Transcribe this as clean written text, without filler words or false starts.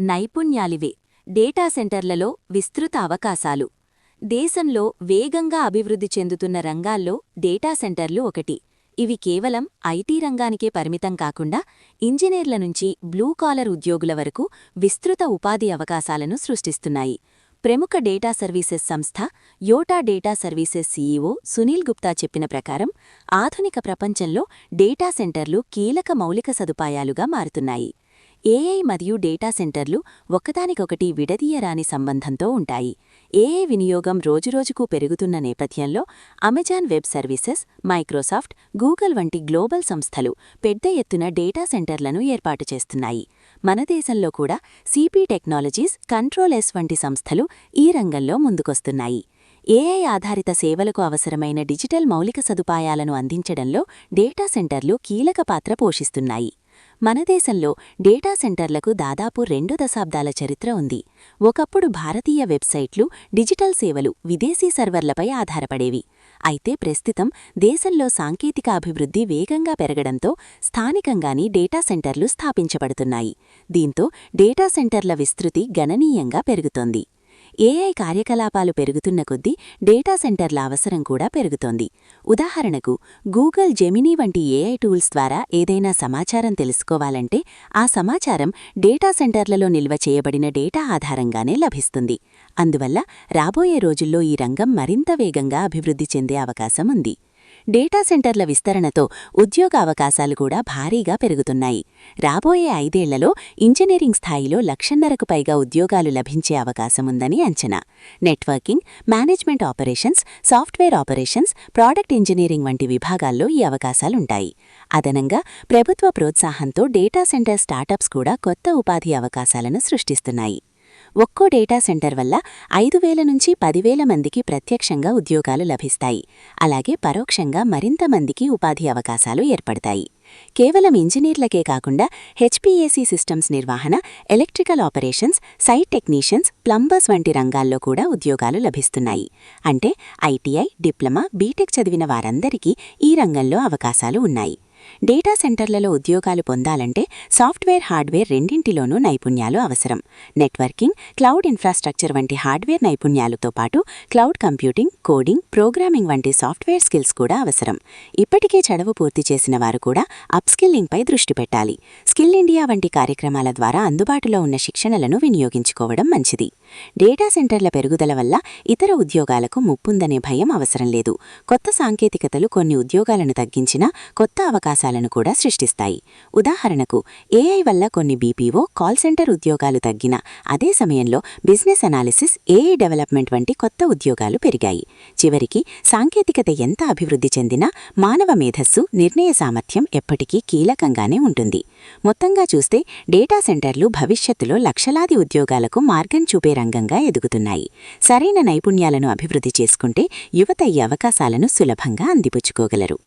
నైపుణ్యాలివే. Data సెంటర్లలో విస్తృత అవకాశాలు. దేశంలో వేగంగా అభివృద్ధి చెందుతున్న రంగాల్లో డేటా సెంటర్లు ఒకటి. ఇవి కేవలం ఐటీ రంగానికే పరిమితం కాకుండా ఇంజనీర్ల నుంచి బ్లూ కాలర్ ఉద్యోగుల వరకు విస్తృత ఉపాధి అవకాశాలను సృష్టిస్తున్నాయి. ప్రముఖ డేటా సర్వీసెస్ సంస్థ Yotta data services CEO Sunil Gupta చెప్పిన ప్రకారం ఆధునిక ప్రపంచంలో డేటా సెంటర్లు కీలక మౌలిక సదుపాయాలుగా మారుతున్నాయి. ఏఐ మరియు డేటా సెంటర్లు ఒకదానికొకటి విడదీయరాని సంబంధంతో ఉంటాయి. ఏఐ వినియోగం రోజురోజుకు పెరుగుతున్న నేపథ్యంలో Amazon web services, Microsoft, Google వంటి గ్లోబల్ సంస్థలు పెద్ద ఎత్తున డేటా సెంటర్లను ఏర్పాటు చేస్తున్నాయి. మన దేశంలో కూడా సిపి టెక్నాలజీస్, కంట్రోల్ ఎస్ వంటి సంస్థలు ఈ రంగంలో ముందుకొస్తున్నాయి. ఏఐ ఆధారిత సేవలకు అవసరమైన డిజిటల్ మౌలిక సదుపాయాలను అందించడంలో డేటా సెంటర్లు కీలక పాత్ర పోషిస్తున్నాయి. మన దేశంలో డేటా సెంటర్లకు దాదాపు 2 దశాబ్దాల చరిత్ర ఉంది. ఒకప్పుడు భారతీయ వెబ్సైట్లు, డిజిటల్ సేవలు విదేశీ సర్వర్లపై ఆధారపడేవి. అయితే ప్రస్తుతం దేశంలో సాంకేతిక అభివృద్ధి వేగంగా పెరగడంతో స్థానికంగానే డేటా సెంటర్లు స్థాపించబడుతున్నాయి. దీంతో డేటా సెంటర్ల విస్తృతి గణనీయంగా పెరుగుతోంది. ఏఐ కార్యకలాపాలు పెరుగుతున్న కొద్దీ డేటా సెంటర్ల అవసరం కూడా పెరుగుతోంది. ఉదాహరణకు గూగుల్ జెమినీ వంటి ఏఐ టూల్స్ ద్వారా ఏదైనా సమాచారం తెలుసుకోవాలంటే ఆ సమాచారం డేటా సెంటర్లలో నిల్వ చేయబడిన డేటా ఆధారంగానే లభిస్తుంది. అందువల్ల రాబోయే రోజుల్లో ఈ రంగం మరింత వేగంగా అభివృద్ధి చెందే అవకాశం ఉంది. డేటా సెంటర్ల విస్తరణతో ఉద్యోగ అవకాశాలు కూడా భారీగా పెరుగుతున్నాయి. రాబోయే 5 ఏళ్లలో ఇంజనీరింగ్ స్థాయిలో 1,500,000కు పైగా ఉద్యోగాలు లభించే అవకాశముందని అంచనా. Networking, management operations, software operations, product engineering వంటి విభాగాల్లో ఈ అవకాశాలుంటాయి. అదనంగా ప్రభుత్వ ప్రోత్సాహంతో డేటా సెంటర్ స్టార్టప్స్ కూడా కొత్త ఉపాధి అవకాశాలను సృష్టిస్తున్నాయి. ఒక్కో డేటా సెంటర్ వల్ల 5,000 నుంచి 10,000 మందికి ప్రత్యక్షంగా ఉద్యోగాలు లభిస్తాయి. అలాగే పరోక్షంగా మరింత మందికి ఉపాధి అవకాశాలు ఏర్పడతాయి. కేవలం ఇంజనీర్లకే కాకుండా హెచ్పిఏసీ సిస్టమ్స్ నిర్వహణ, electrical operations, site technicians, plumbers వంటి రంగాల్లో కూడా ఉద్యోగాలు లభిస్తున్నాయి. అంటే ఐటీఐ, డిప్లొమా, బీటెక్ చదివిన వారందరికీ ఈ రంగంలో అవకాశాలు ఉన్నాయి. డేటా సెంటర్లలో ఉద్యోగాలు పొందాలంటే సాఫ్ట్వేర్, హార్డ్వేర్ రెండింటిలోనూ నైపుణ్యాలు అవసరం. నెట్వర్కింగ్, క్లౌడ్ ఇన్ఫ్రాస్ట్రక్చర్ వంటి హార్డ్వేర్ నైపుణ్యాలతో పాటు క్లౌడ్ కంప్యూటింగ్, కోడింగ్, ప్రోగ్రామింగ్ వంటి సాఫ్ట్వేర్ స్కిల్స్ కూడా అవసరం. ఇప్పటికే చదువు పూర్తి చేసిన వారు కూడా అప్స్కిల్లింగ్పై దృష్టి పెట్టాలి. స్కిల్ ఇండియా వంటి కార్యక్రమాల ద్వారా అందుబాటులో ఉన్న శిక్షణలను వినియోగించుకోవడం మంచిది. డేటా సెంటర్ల పెరుగుదల వల్ల ఇతర ఉద్యోగాలకు ముప్పుందనే భయం అవసరం లేదు. కొత్త సాంకేతికతలు కొన్ని ఉద్యోగాలను తగ్గించినా కొత్త అవకాశాలను కూడా సృష్టిస్తాయి. ఉదాహరణకు ఏఐ వల్ల కొన్ని బీపీఓ, కాల్ సెంటర్ ఉద్యోగాలు తగ్గినా అదే సమయంలో బిజినెస్ అనాలిసిస్, ఏఐ డెవలప్మెంట్ వంటి కొత్త ఉద్యోగాలు పెరిగాయి. చివరికి సాంకేతికత ఎంత అభివృద్ధి చెందినా మానవ మేధస్సు, నిర్ణయ సామర్థ్యం ఎప్పటికీ కీలకంగానే ఉంటుంది. మొత్తంగా చూస్తే డేటా సెంటర్లు భవిష్యత్తులో లక్షలాది ఉద్యోగాలకు మార్గం చూపే రంగంగా ఎదుగుతున్నాయి. సరైన నైపుణ్యాలను అభివృద్ధి చేసుకుంటే యువత ఈ అవకాశాలను సులభంగా అందిపుచ్చుకోగలరు.